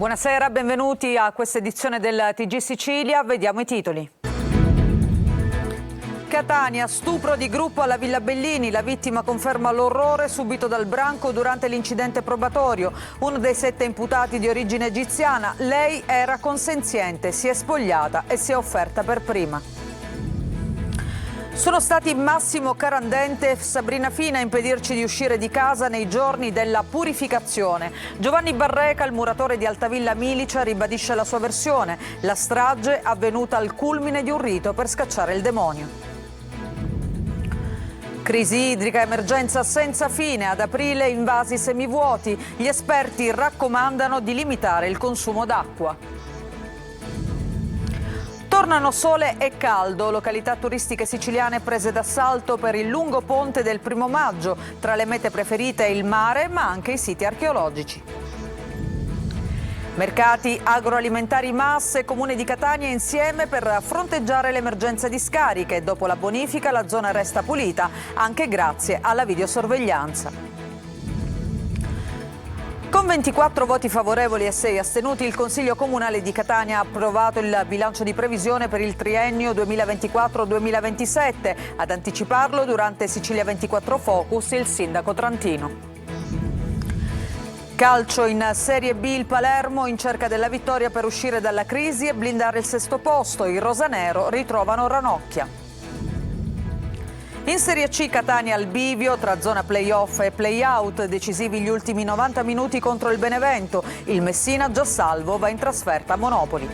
Buonasera, benvenuti a questa edizione del TG Sicilia. Vediamo i titoli. Catania, stupro di gruppo alla Villa Bellini. La vittima conferma l'orrore subito dal branco durante l'incidente probatorio. Uno dei 7 imputati di origine egiziana. Lei era consenziente, si è spogliata e si è offerta per prima. Sono stati Massimo Carandente e Sabrina Fina a impedirci di uscire di casa nei giorni della purificazione. Giovanni Barreca, il muratore di Altavilla Milicia, ribadisce la sua versione. La strage avvenuta al culmine di un rito per scacciare il demonio. Crisi idrica, emergenza senza fine. Ad aprile invasi semivuoti. Gli esperti raccomandano di limitare il consumo d'acqua. Tornano sole e caldo, località turistiche siciliane prese d'assalto per il lungo ponte del 1° maggio. Tra le mete preferite il mare, ma anche i siti archeologici. Mercati agroalimentari masse, Comune di Catania insieme per fronteggiare l'emergenza di scariche. Dopo la bonifica la zona resta pulita, anche grazie alla videosorveglianza. Con 24 voti favorevoli e 6 astenuti, il Consiglio Comunale di Catania ha approvato il bilancio di previsione per il triennio 2024-2027. Ad anticiparlo durante Sicilia 24 Focus il sindaco Trantino. Calcio in Serie B, il Palermo in cerca della vittoria per uscire dalla crisi e blindare il 6° posto. I rosanero ritrovano Ranocchia. In Serie C Catania al bivio tra zona play-off e play-out, decisivi gli ultimi 90 minuti contro il Benevento. Il Messina già salvo va in trasferta a Monopoli.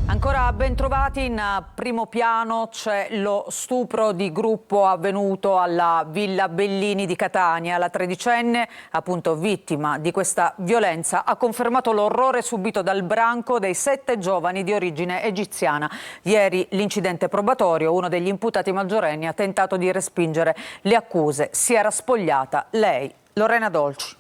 Ancora ben trovati, in primo piano c'è lo stupro di gruppo avvenuto alla Villa Bellini di Catania. La tredicenne, appunto vittima di questa violenza, ha confermato l'orrore subito dal branco dei 7 giovani di origine egiziana. Ieri l'incidente probatorio, uno degli imputati maggiorenni ha tentato di respingere le accuse. Si era spogliata lei, Lorena Dolci.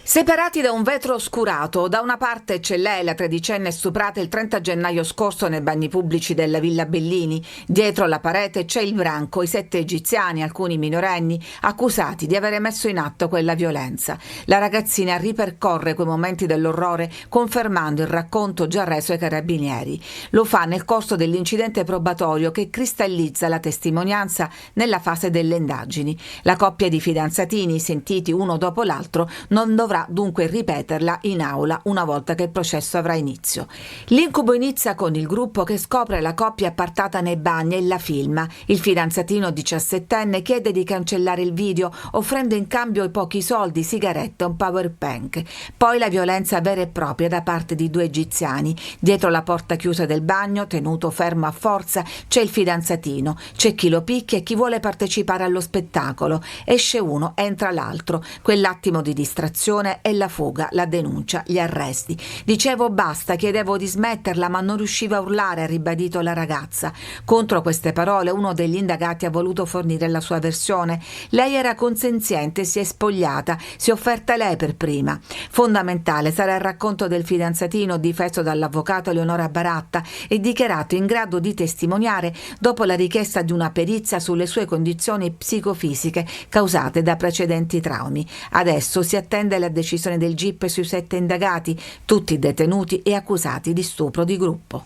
Separati da un vetro oscurato, da una parte c'è lei, la tredicenne stuprata il 30 gennaio scorso nei bagni pubblici della Villa Bellini. Dietro la parete c'è il branco, i 7 egiziani, alcuni minorenni, accusati di avere messo in atto quella violenza. La ragazzina ripercorre quei momenti dell'orrore confermando il racconto già reso ai carabinieri. Lo fa nel corso dell'incidente probatorio che cristallizza la testimonianza nella fase delle indagini. La coppia di fidanzatini, sentiti uno dopo l'altro, non dovrà dunque ripeterla in aula una volta che il processo avrà inizio. L'incubo inizia con il gruppo che scopre la coppia appartata nei bagni e la filma. Il fidanzatino 17enne chiede di cancellare il video, offrendo in cambio i pochi soldi, sigarette e un power bank. Poi la violenza vera e propria da parte di 2 egiziani. Dietro la porta chiusa del bagno, tenuto fermo a forza, c'è il fidanzatino. C'è chi lo picchia e chi vuole partecipare allo spettacolo. Esce uno, entra l'altro. Quell'attimo di distrazione e la fuga, la denuncia, gli arresti. Dicevo basta, chiedevo di smetterla, ma non riuscivo a urlare, ha ribadito la ragazza. Contro queste parole uno degli indagati ha voluto fornire la sua versione. Lei era consenziente, si è spogliata, si è offerta lei per prima. Fondamentale sarà il racconto del fidanzatino difeso dall'avvocato Eleonora Baratta e dichiarato in grado di testimoniare dopo la richiesta di una perizia sulle sue condizioni psicofisiche causate da precedenti traumi. Adesso si attende la decisione del GIP sui 7 indagati, tutti detenuti e accusati di stupro di gruppo.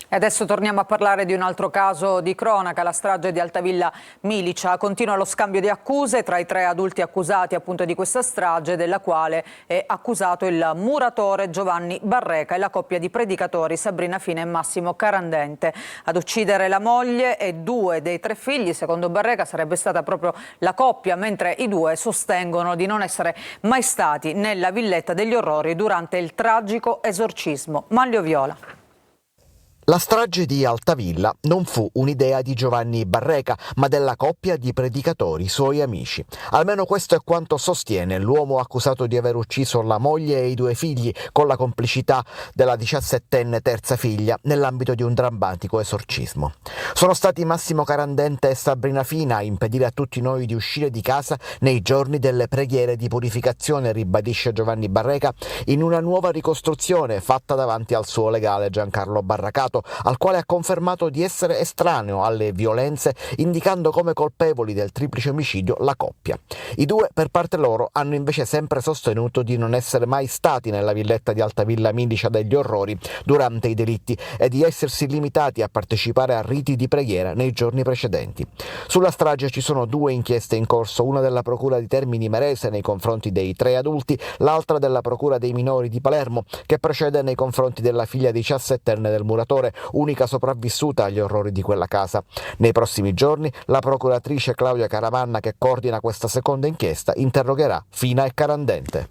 E adesso torniamo a parlare di un altro caso di cronaca, la strage di Altavilla Milicia. Continua lo scambio di accuse tra i 3 adulti accusati appunto di questa strage, della quale è accusato il muratore Giovanni Barreca e la coppia di predicatori Sabrina Fina e Massimo Carandente. Ad uccidere la moglie e 2 dei 3 figli, secondo Barreca sarebbe stata proprio la coppia, mentre i 2 sostengono di non essere mai stati nella villetta degli orrori durante il tragico esorcismo. Manlio Viola. La strage di Altavilla non fu un'idea di Giovanni Barreca, ma della coppia di predicatori suoi amici. Almeno questo è quanto sostiene l'uomo accusato di aver ucciso la moglie e i 2 figli con la complicità della 17enne terza figlia nell'ambito di un drammatico esorcismo. Sono stati Massimo Carandente e Sabrina Fina a impedire a tutti noi di uscire di casa nei giorni delle preghiere di purificazione, ribadisce Giovanni Barreca in una nuova ricostruzione fatta davanti al suo legale Giancarlo Barracato, scurato, al quale ha confermato di essere estraneo alle violenze, indicando come colpevoli del triplice omicidio la coppia. I due, per parte loro, hanno invece sempre sostenuto di non essere mai stati nella villetta di Altavilla Milicia degli Orrori durante i delitti e di essersi limitati a partecipare a riti di preghiera nei giorni precedenti. Sulla strage ci sono 2 inchieste in corso, una della Procura di Termini Imerese nei confronti dei 3 adulti, l'altra della Procura dei minori di Palermo, che procede nei confronti della figlia 17enne del muratore, unica sopravvissuta agli orrori di quella casa. Nei prossimi giorni la procuratrice Claudia Caramanna, che coordina questa seconda inchiesta, interrogherà Fina e Carandente.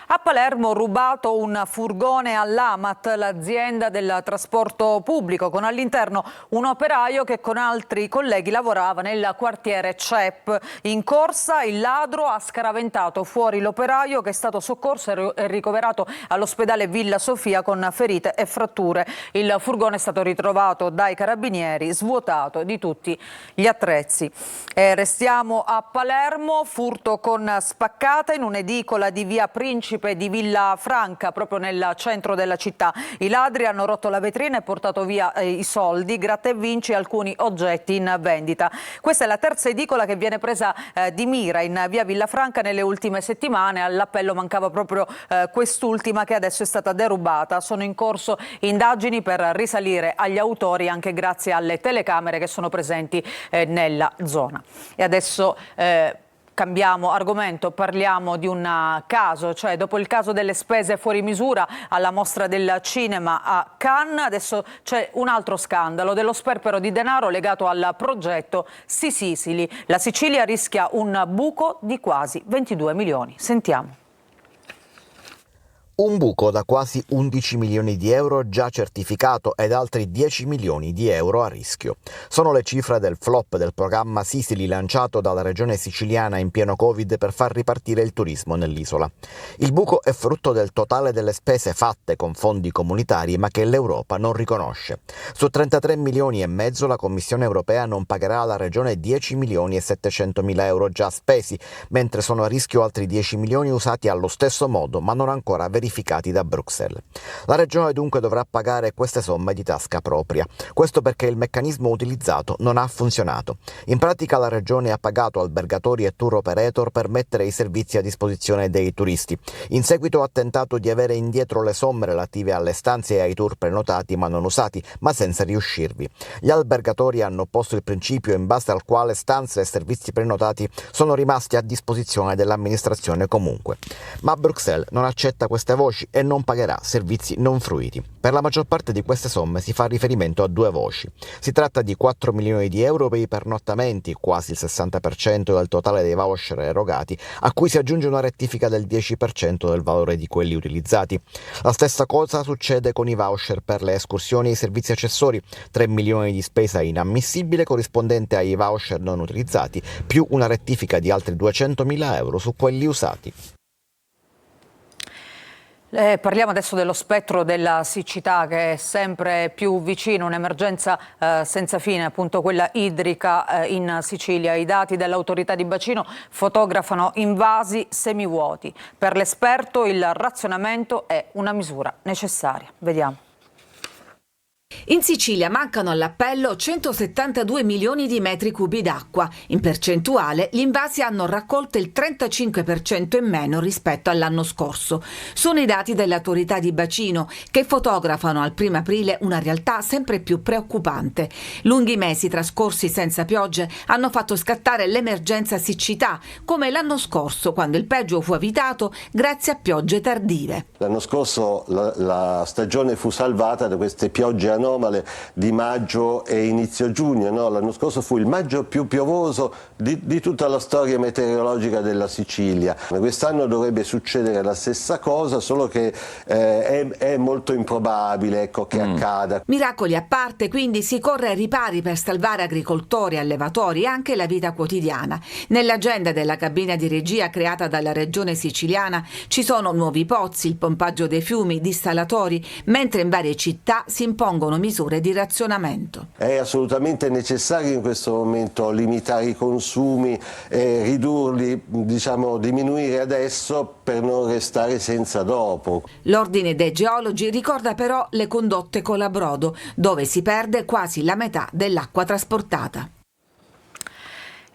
A Palermo rubato un furgone all'Amat, l'azienda del trasporto pubblico, con all'interno un operaio che con altri colleghi lavorava nel quartiere CEP. In corsa il ladro ha scaraventato fuori l'operaio, che è stato soccorso e ricoverato all'ospedale Villa Sofia con ferite e fratture. Il furgone è stato ritrovato dai carabinieri svuotato di tutti gli attrezzi. Restiamo a Palermo, furto con spaccata in un'edicola di via Principe di Villa Franca, proprio nel centro della città. I ladri hanno rotto la vetrina e portato via i soldi, gratta e vinci e alcuni oggetti in vendita. Questa è la terza edicola che viene presa di mira in via Villa Franca nelle ultime settimane. All'appello mancava proprio quest'ultima, che adesso è stata derubata. Sono in corso indagini per risalire agli autori, anche grazie alle telecamere che sono presenti nella zona. E adesso cambiamo argomento, parliamo di un caso, cioè dopo il caso delle spese fuori misura alla Mostra del Cinema a Cannes, adesso c'è un altro scandalo dello sperpero di denaro legato al progetto Sisili. La Sicilia rischia un buco di quasi 22 milioni. Sentiamo. Un buco da quasi 11 milioni di euro già certificato ed altri 10 milioni di euro a rischio. Sono le cifre del flop del programma Sisili lanciato dalla regione siciliana in pieno Covid per far ripartire il turismo nell'isola. Il buco è frutto del totale delle spese fatte con fondi comunitari ma che l'Europa non riconosce. Su 33 milioni e mezzo la Commissione europea non pagherà alla regione 10 milioni e 700 mila euro già spesi, mentre sono a rischio altri 10 milioni usati allo stesso modo ma non ancora verificati da Bruxelles. La regione dunque dovrà pagare queste somme di tasca propria. Questo perché il meccanismo utilizzato non ha funzionato. In pratica la regione ha pagato albergatori e tour operator per mettere i servizi a disposizione dei turisti. In seguito ha tentato di avere indietro le somme relative alle stanze e ai tour prenotati ma non usati, ma senza riuscirvi. Gli albergatori hanno opposto il principio in base al quale stanze e servizi prenotati sono rimasti a disposizione dell'amministrazione comunque. Ma Bruxelles non accetta queste voci e non pagherà servizi non fruiti. Per la maggior parte di queste somme si fa riferimento a 2 voci. Si tratta di 4 milioni di euro per i pernottamenti, quasi il 60% del totale dei voucher erogati, a cui si aggiunge una rettifica del 10% del valore di quelli utilizzati. La stessa cosa succede con i voucher per le escursioni e i servizi accessori, 3 milioni di spesa inammissibile corrispondente ai voucher non utilizzati, più una rettifica di altri 200.000 euro su quelli usati. Parliamo adesso dello spettro della siccità, che è sempre più vicino, un'emergenza senza fine, appunto quella idrica in Sicilia. I dati dell'autorità di bacino fotografano invasi semivuoti. Per l'esperto il razionamento è una misura necessaria. Vediamo. In Sicilia mancano all'appello 172 milioni di metri cubi d'acqua. In percentuale, gli invasi hanno raccolto il 35% in meno rispetto all'anno scorso. Sono i dati dell'autorità di bacino che fotografano al 1 aprile una realtà sempre più preoccupante. Lunghi mesi trascorsi senza piogge hanno fatto scattare l'emergenza siccità, come l'anno scorso, quando il peggio fu evitato grazie a piogge tardive. L'anno scorso la stagione fu salvata da queste piogge anomale di maggio e inizio giugno, no? L'anno scorso fu il maggio più piovoso di tutta la storia meteorologica della Sicilia. Quest'anno dovrebbe succedere la stessa cosa, solo che è molto improbabile, ecco, che accada. Miracoli a parte, quindi si corre ai ripari per salvare agricoltori, allevatori e anche la vita quotidiana. Nell'agenda della cabina di regia creata dalla regione siciliana ci sono nuovi pozzi, il pompaggio dei fiumi, dissalatori, mentre in varie città si impongono misure di razionamento. È assolutamente necessario in questo momento limitare i consumi, ridurli, diminuire adesso per non restare senza dopo. L'Ordine dei Geologi ricorda però le condotte Colabrodo, dove si perde quasi la metà dell'acqua trasportata.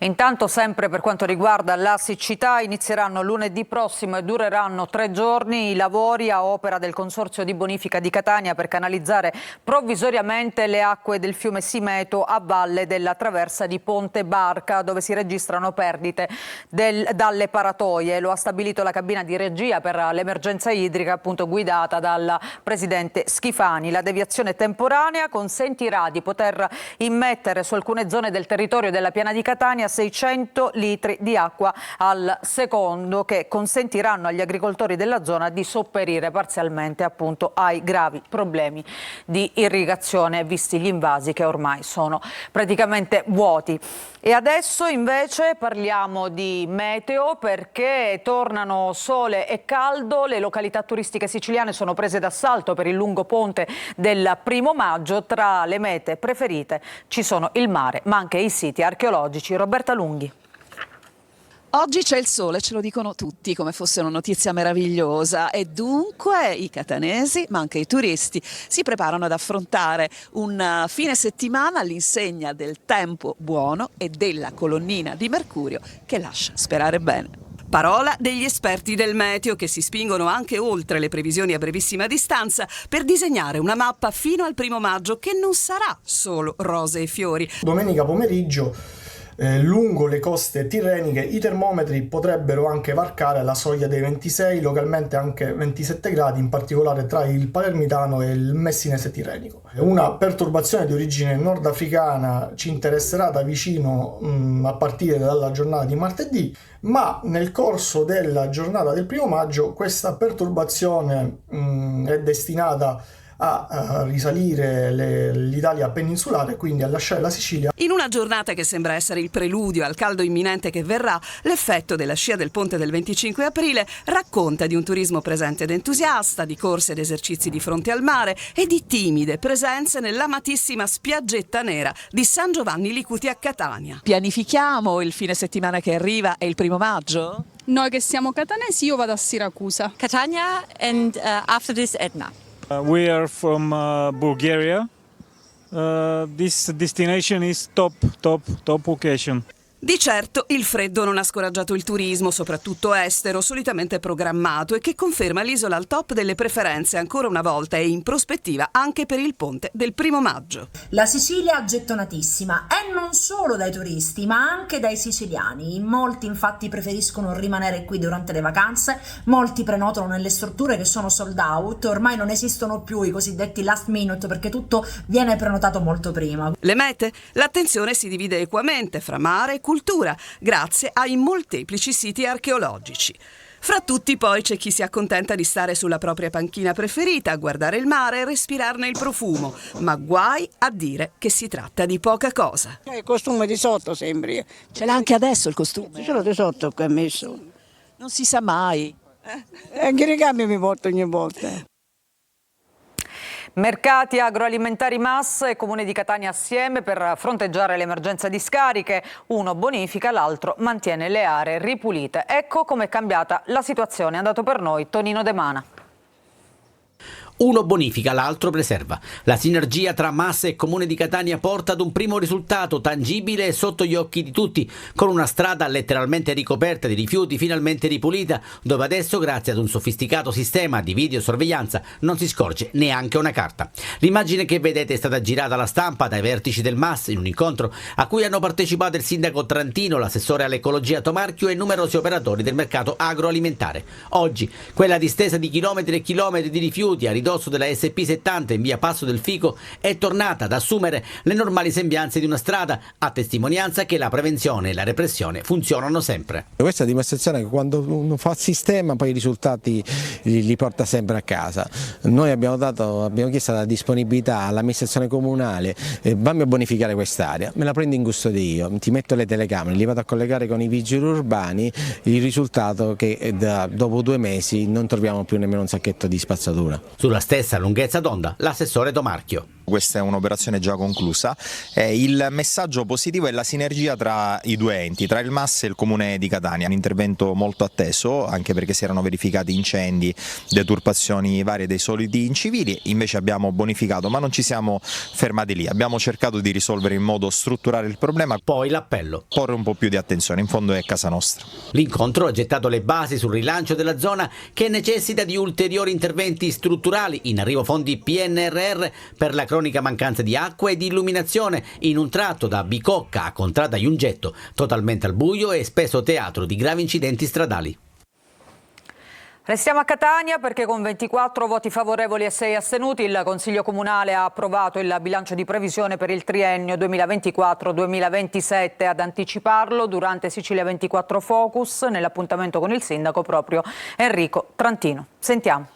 Intanto, sempre per quanto riguarda la siccità, inizieranno lunedì prossimo e dureranno 3 giorni i lavori a opera del Consorzio di Bonifica di Catania per canalizzare provvisoriamente le acque del fiume Simeto a valle della traversa di Ponte Barca, dove si registrano perdite dalle paratoie. Lo ha stabilito la cabina di regia per l'emergenza idrica, appunto guidata dal presidente Schifani. La deviazione temporanea consentirà di poter immettere su alcune zone del territorio della Piana di Catania 600 litri di acqua al secondo, che consentiranno agli agricoltori della zona di sopperire parzialmente appunto ai gravi problemi di irrigazione, visti gli invasi che ormai sono praticamente vuoti. E adesso invece parliamo di meteo, perché tornano sole e caldo. Le località turistiche siciliane sono prese d'assalto per il lungo ponte del 1° maggio. Tra le mete preferite ci sono il mare, ma anche i siti archeologici. Roberta Lunghi. Oggi c'è il sole, ce lo dicono tutti come fosse una notizia meravigliosa, e dunque i catanesi, ma anche i turisti, si preparano ad affrontare un fine settimana all'insegna del tempo buono e della colonnina di Mercurio che lascia sperare bene. Parola degli esperti del meteo, che si spingono anche oltre le previsioni a brevissima distanza per disegnare una mappa fino al 1° maggio che non sarà solo rose e fiori. Domenica pomeriggio lungo le coste tirreniche i termometri potrebbero anche varcare la soglia dei 26, localmente anche 27 gradi, in particolare tra il palermitano e il messinese tirrenico. Una perturbazione di origine nordafricana ci interesserà da vicino a partire dalla giornata di martedì, ma nel corso della giornata del 1° maggio questa perturbazione è destinata a risalire l'Italia peninsulare, quindi a lasciare la Sicilia. In una giornata che sembra essere il preludio al caldo imminente che verrà, l'effetto della scia del ponte del 25 aprile racconta di un turismo presente ed entusiasta, di corse ed esercizi di fronte al mare e di timide presenze nell'amatissima spiaggetta nera di San Giovanni Licuti a Catania. Pianifichiamo il fine settimana che arriva e il 1° maggio? Noi che siamo catanesi, io vado a Siracusa. Catania and after this Etna. We are from Bulgaria. This destination is top location. Di certo il freddo non ha scoraggiato il turismo, soprattutto estero, solitamente programmato, e che conferma l'isola al top delle preferenze ancora una volta e in prospettiva anche per il ponte del 1° maggio. La Sicilia gettonatissima, e non solo dai turisti ma anche dai siciliani. Molti infatti preferiscono rimanere qui durante le vacanze, molti prenotano nelle strutture che sono sold out, ormai non esistono più i cosiddetti last minute perché tutto viene prenotato molto prima. Le mete? L'attenzione si divide equamente fra mare e cultura, grazie ai molteplici siti archeologici. Fra tutti poi c'è chi si accontenta di stare sulla propria panchina preferita, a guardare il mare e respirarne il profumo, ma guai a dire che si tratta di poca cosa. Il costume di sotto sembri. Ce l'ha anche adesso il costume? Ce l'ho di sotto che ho messo. Non si sa mai. Anche i ricambi mi porto ogni volta. Mercati agroalimentari Mas e Comune di Catania assieme per fronteggiare l'emergenza di scariche. Uno bonifica, l'altro mantiene le aree ripulite. Ecco com'è cambiata la situazione. È andato per noi Tonino De Mana. Uno bonifica, l'altro preserva. La sinergia tra Mas e Comune di Catania porta ad un primo risultato tangibile e sotto gli occhi di tutti, con una strada letteralmente ricoperta di rifiuti finalmente ripulita, dove adesso, grazie ad un sofisticato sistema di videosorveglianza, non si scorge neanche una carta. L'immagine che vedete è stata girata alla stampa dai vertici del Mas in un incontro a cui hanno partecipato il sindaco Trantino, l'assessore all'ecologia Tomarchio e numerosi operatori del mercato agroalimentare. Oggi quella distesa di chilometri e chilometri di rifiuti a ridosso della SP70 in via Passo del Fico è tornata ad assumere le normali sembianze di una strada, a testimonianza che la prevenzione e la repressione funzionano sempre. Questa è la dimostrazione che quando uno fa il sistema poi i risultati li porta sempre a casa. Noi abbiamo chiesto la disponibilità all'amministrazione comunale, vammi a bonificare quest'area, me la prendo in custodia io, ti metto le telecamere, li vado a collegare con i vigili urbani, il risultato è che dopo 2 mesi non troviamo più nemmeno un sacchetto di spazzatura. Sulla stessa lunghezza d'onda l'assessore Tomarchio. Questa è un'operazione già conclusa e il messaggio positivo è la sinergia tra i due enti, tra il MAS e il Comune di Catania. Un intervento molto atteso, anche perché si erano verificati incendi, deturpazioni varie dei soliti incivili. Invece abbiamo bonificato, ma non ci siamo fermati lì, abbiamo cercato di risolvere in modo strutturale il problema. Poi l'appello. Porre un po' più di attenzione, in fondo è casa nostra. L'incontro ha gettato le basi sul rilancio della zona, che necessita di ulteriori interventi strutturali. In arrivo fondi PNRR per la cronica mancanza di acqua e di illuminazione in un tratto da Bicocca a Contrada Iungetto, totalmente al buio e spesso teatro di gravi incidenti stradali. Restiamo a Catania perché con 24 voti favorevoli e 6 astenuti il Consiglio Comunale ha approvato il bilancio di previsione per il triennio 2024-2027. Ad anticiparlo durante Sicilia 24 Focus, nell'appuntamento con il sindaco proprio Enrico Trantino. Sentiamo.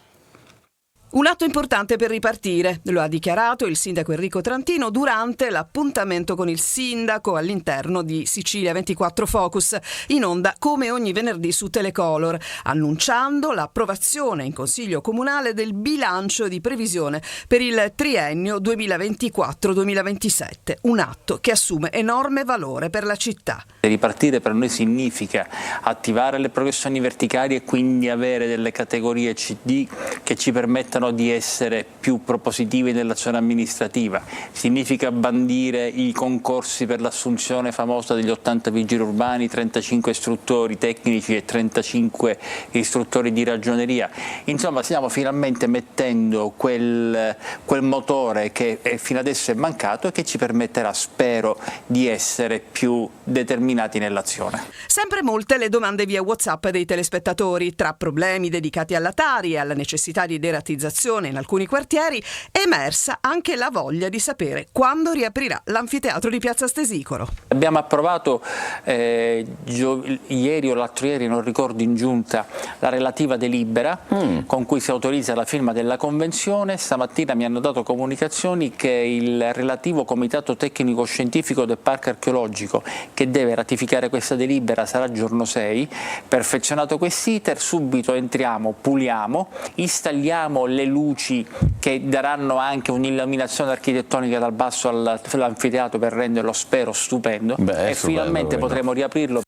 Un atto importante per ripartire, lo ha dichiarato il sindaco Enrico Trantino durante l'appuntamento con il sindaco all'interno di Sicilia 24 Focus, in onda come ogni venerdì su Telecolor, annunciando l'approvazione in Consiglio Comunale del bilancio di previsione per il triennio 2024-2027, un atto che assume enorme valore per la città. Ripartire per noi significa attivare le progressioni verticali e quindi avere delle categorie CD che ci permettano di essere più propositivi nell'azione amministrativa, significa bandire i concorsi per l'assunzione famosa degli 80 vigili urbani, 35 istruttori tecnici e 35 istruttori di ragioneria. Insomma, stiamo finalmente mettendo quel motore che fino adesso è mancato e che ci permetterà, spero, di essere più determinati nell'azione. Sempre molte le domande via WhatsApp dei telespettatori, tra problemi dedicati alla Tari e alla necessità di deratizzazione in alcuni quartieri, è emersa anche la voglia di sapere quando riaprirà l'anfiteatro di Piazza Stesicoro. Abbiamo approvato ieri o l'altro ieri, non ricordo, in giunta la relativa delibera con cui si autorizza la firma della convenzione. Stamattina mi hanno dato comunicazioni che il relativo comitato tecnico scientifico del parco archeologico che deve ratificare questa delibera sarà giorno 6. Perfezionato quest'iter, subito entriamo, puliamo, installiamo le luci che daranno anche un'illuminazione architettonica dal basso all'anfiteatro per renderlo, spero, stupendo. E finalmente potremo riaprirlo.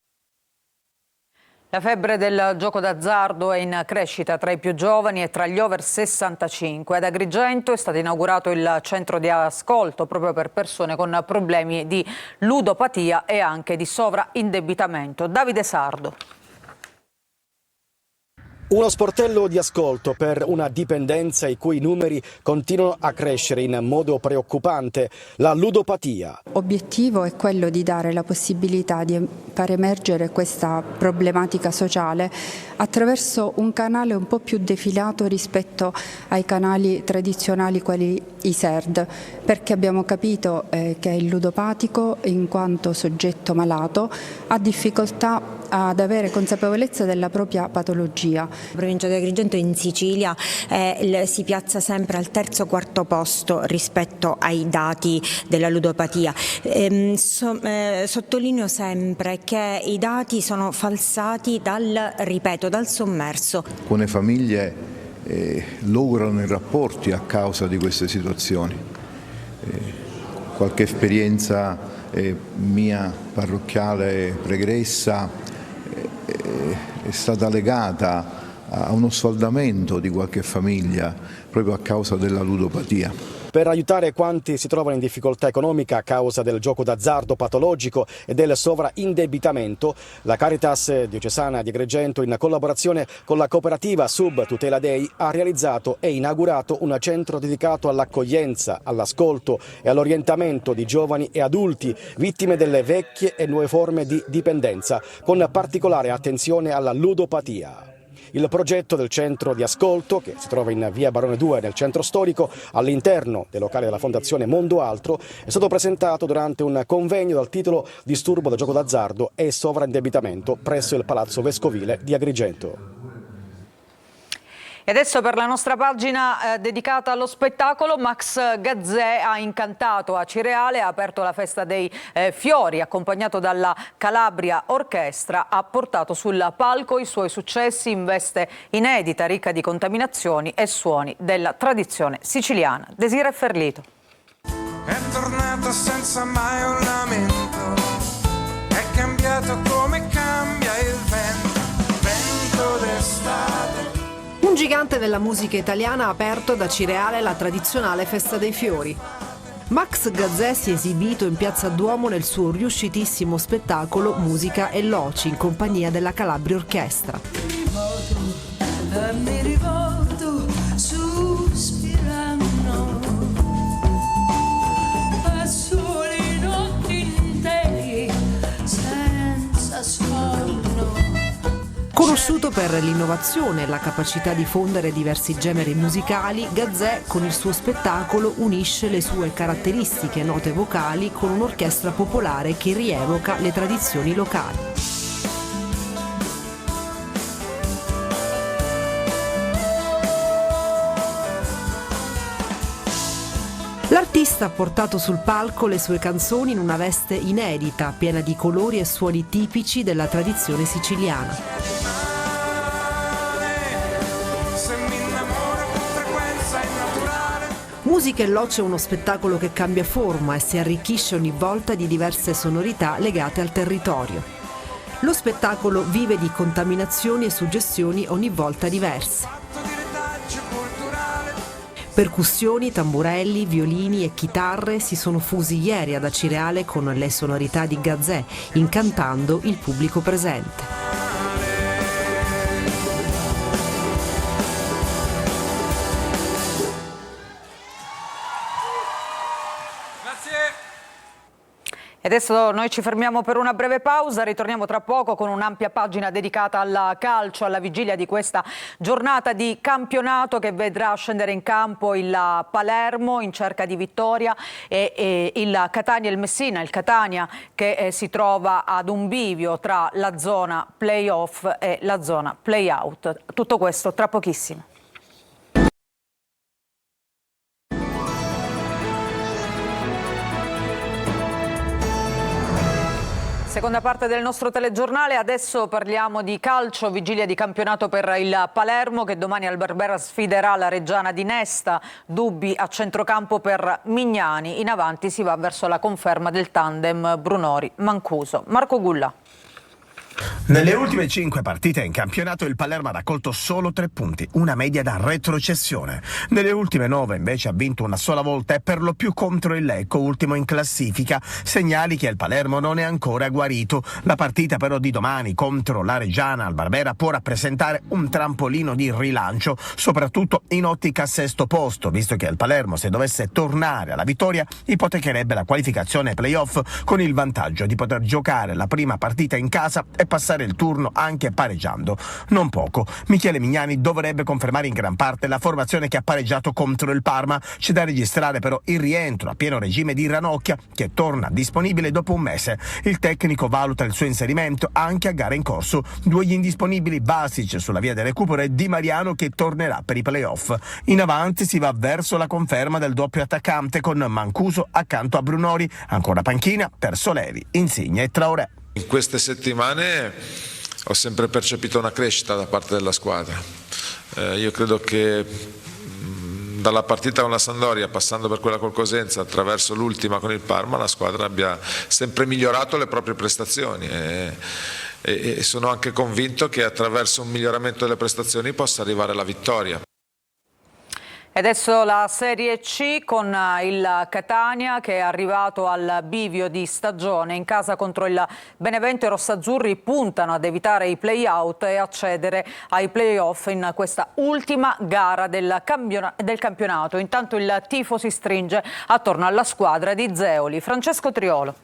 La febbre del gioco d'azzardo è in crescita tra i più giovani e tra gli over 65. Ad Agrigento è stato inaugurato il centro di ascolto proprio per persone con problemi di ludopatia e anche di sovraindebitamento. Davide Sardo. Uno sportello di ascolto per una dipendenza i cui numeri continuano a crescere in modo preoccupante, la ludopatia. L'obiettivo è quello di dare la possibilità di far emergere questa problematica sociale attraverso un canale un po' più defilato rispetto ai canali tradizionali quali i SERD, perché abbiamo capito che il ludopatico, in quanto soggetto malato, ha difficoltà ad avere consapevolezza della propria patologia. La provincia di Agrigento in Sicilia si piazza sempre al terzo o quarto posto rispetto ai dati della ludopatia. Sottolineo sempre che i dati sono falsati dal sommerso. Alcune famiglie logorano i rapporti a causa di queste situazioni. Qualche esperienza mia parrocchiale pregressa è stata legata a uno sfaldamento di qualche famiglia proprio a causa della ludopatia. Per aiutare quanti si trovano in difficoltà economica a causa del gioco d'azzardo patologico e del sovraindebitamento, la Caritas diocesana di Agrigento, in collaborazione con la cooperativa Sub Tutela Dei, ha realizzato e inaugurato un centro dedicato all'accoglienza, all'ascolto e all'orientamento di giovani e adulti vittime delle vecchie e nuove forme di dipendenza, con particolare attenzione alla ludopatia. Il progetto del centro di ascolto, che si trova in via Barone 2 nel centro storico, all'interno dei locali della Fondazione Mondo Altro, è stato presentato durante un convegno dal titolo Disturbo da gioco d'azzardo e sovraindebitamento presso il Palazzo Vescovile di Agrigento. E adesso per la nostra pagina dedicata allo spettacolo, Max Gazzè ha incantato a Cireale, ha aperto la festa dei fiori, accompagnato dalla Calabria Orchestra, ha portato sul palco i suoi successi in veste inedita, ricca di contaminazioni e suoni della tradizione siciliana. Desiree Ferlito. è tornato senza mai un lamento, è cambiato come cambia il vento d'estate. Un gigante della musica italiana ha aperto da Cireale la tradizionale Festa dei Fiori. Max Gazzè si è esibito in Piazza Duomo nel suo riuscitissimo spettacolo Musica e Loci in compagnia della Calabria Orchestra. Mi rivolto sospirando a soli notti interi senza sonno. Conosciuto per l'innovazione e la capacità di fondere diversi generi musicali, Gazzè con il suo spettacolo unisce le sue caratteristiche note vocali con un'orchestra popolare che rievoca le tradizioni locali. L'artista ha portato sul palco le sue canzoni in una veste inedita, piena di colori e suoni tipici della tradizione siciliana. Musica e Loci è uno spettacolo che cambia forma e si arricchisce ogni volta di diverse sonorità legate al territorio. Lo spettacolo vive di contaminazioni e suggestioni ogni volta diverse. Percussioni, tamburelli, violini e chitarre si sono fusi ieri ad Acireale con le sonorità di Gazzè, incantando il pubblico presente. E adesso noi ci fermiamo per una breve pausa, ritorniamo tra poco con un'ampia pagina dedicata al calcio, alla vigilia di questa giornata di campionato che vedrà scendere in campo il Palermo in cerca di vittoria e il Catania e il Messina, il Catania che si trova ad un bivio tra la zona play-off e la zona play-out. Tutto questo tra pochissimo. Seconda parte del nostro telegiornale, adesso parliamo di calcio, vigilia di campionato per il Palermo che domani al Barbera sfiderà la Reggiana di Nesta, dubbi a centrocampo per Mignani, in avanti si va verso la conferma del tandem Brunori-Mancuso. Marco Gulla. Nelle ultime 5 partite in campionato il Palermo ha raccolto solo 3 punti, una media da retrocessione. Nelle ultime 9 invece ha vinto una sola volta e per lo più contro il Lecco, ultimo in classifica, segnali che il Palermo non è ancora guarito. La partita però di domani contro la Reggiana al Barbera può rappresentare un trampolino di rilancio, soprattutto in ottica sesto posto, visto che il Palermo, se dovesse tornare alla vittoria, ipotecherebbe la qualificazione ai playoff con il vantaggio di poter giocare la prima partita in casa e passare il turno anche pareggiando. Non poco. Michele Mignani dovrebbe confermare in gran parte la formazione che ha pareggiato contro il Parma. C'è da registrare però il rientro a pieno regime di Ranocchia che torna disponibile dopo un mese. Il tecnico valuta il suo inserimento anche a gara in corso. 2 gli indisponibili, Basic sulla via del recupero e Di Mariano che tornerà per i playoff. In avanti si va verso la conferma del doppio attaccante con Mancuso accanto a Brunori, ancora panchina per Soleri, Insigne e Traoré. In queste settimane ho sempre percepito una crescita da parte della squadra. Io credo che dalla partita con la Sampdoria, passando per quella col Cosenza, attraverso l'ultima con il Parma, la squadra abbia sempre migliorato le proprie prestazioni e sono anche convinto che attraverso un miglioramento delle prestazioni possa arrivare la vittoria. E adesso la Serie C con il Catania che è arrivato al bivio di stagione. In casa contro il Benevento i rossazzurri puntano ad evitare i play-out e accedere ai play-off in questa ultima gara del campionato. Intanto il tifo si stringe attorno alla squadra di Zeoli. Francesco Triolo.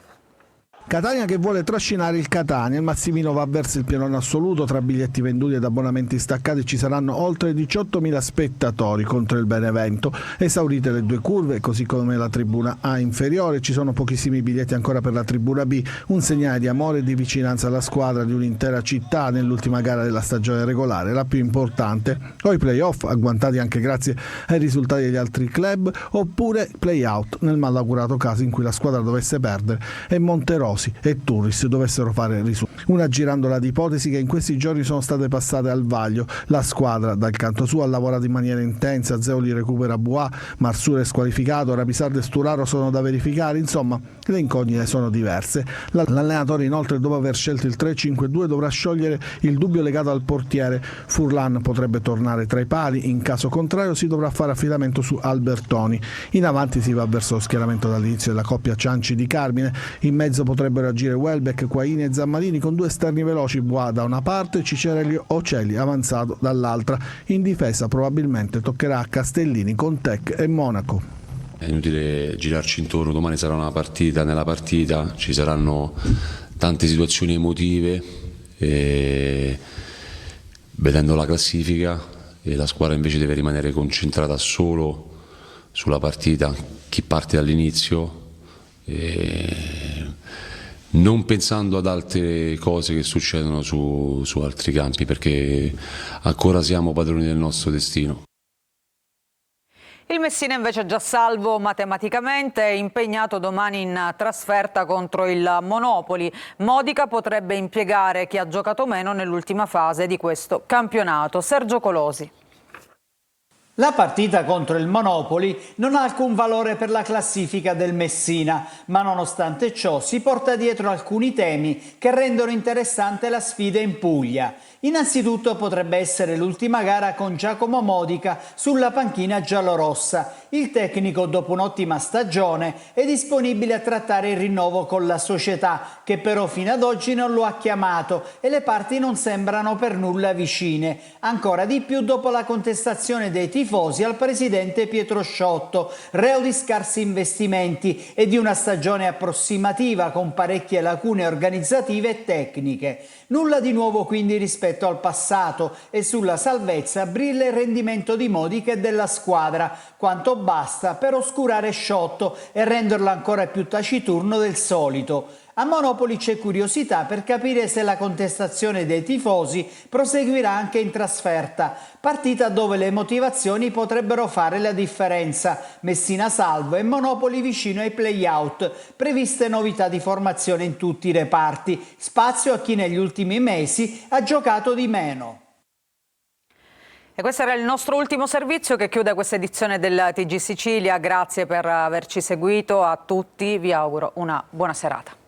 Catania che vuole trascinare il Catania, il Massimino va verso il pienone assoluto, tra biglietti venduti ed abbonamenti staccati ci saranno oltre 18.000 spettatori contro il Benevento, esaurite le 2 curve così come la tribuna A inferiore, ci sono pochissimi biglietti ancora per la tribuna B, un segnale di amore e di vicinanza alla squadra di un'intera città nell'ultima gara della stagione regolare, la più importante, o i play-off agguantati anche grazie ai risultati degli altri club, oppure play-out nel malaugurato caso in cui la squadra dovesse perdere e Monterosi e Turris dovessero fare risultati. Una girandola di ipotesi che in questi giorni sono state passate al vaglio. La squadra dal canto suo ha lavorato in maniera intensa, Zeoli recupera Bois, Marsure è squalificato, Rapisardo e Sturaro sono da verificare, insomma le incognite sono diverse. L'allenatore inoltre, dopo aver scelto il 3-5-2, dovrà sciogliere il dubbio legato al portiere. Furlan potrebbe tornare tra i pali, in caso contrario si dovrà fare affidamento su Albertoni. In avanti si va verso lo schieramento dall'inizio della coppia Cianci di Carmine, in mezzo potrebbero agire Welbeck, Quaini e Zammarini con due esterni veloci, Bois da una parte, Cicerelli Ocelli avanzato dall'altra. In difesa probabilmente toccherà a Castellini con Tec e Monaco. È inutile girarci intorno, domani sarà una partita, nella partita ci saranno tante situazioni emotive, e vedendo la classifica e la squadra invece deve rimanere concentrata solo sulla partita, chi parte dall'inizio, non pensando ad altre cose che succedono su altri campi, perché ancora siamo padroni del nostro destino. Il Messina invece è già salvo matematicamente, è impegnato domani in trasferta contro il Monopoli. Modica potrebbe impiegare chi ha giocato meno nell'ultima fase di questo campionato. Sergio Colosi. La partita contro il Monopoli non ha alcun valore per la classifica del Messina, ma nonostante ciò si porta dietro alcuni temi che rendono interessante la sfida in Puglia. Innanzitutto potrebbe essere l'ultima gara con Giacomo Modica sulla panchina giallorossa. Il tecnico, dopo un'ottima stagione, è disponibile a trattare il rinnovo con la società, che però fino ad oggi non lo ha chiamato e le parti non sembrano per nulla vicine. Ancora di più dopo la contestazione dei tifosi al presidente Pietro Sciotto, reo di scarsi investimenti e di una stagione approssimativa con parecchie lacune organizzative e tecniche. Nulla di nuovo quindi rispetto al passato, e sulla salvezza brilla il rendimento di Modica e della squadra, quanto basta per oscurare Sciotto e renderlo ancora più taciturno del solito. A Monopoli c'è curiosità per capire se la contestazione dei tifosi proseguirà anche in trasferta, partita dove le motivazioni potrebbero fare la differenza. Messina salvo e Monopoli vicino ai play-out, previste novità di formazione in tutti i reparti, spazio a chi negli ultimi mesi ha giocato di meno. E questo era il nostro ultimo servizio che chiude questa edizione del TG Sicilia. Grazie per averci seguito, a tutti vi auguro una buona serata.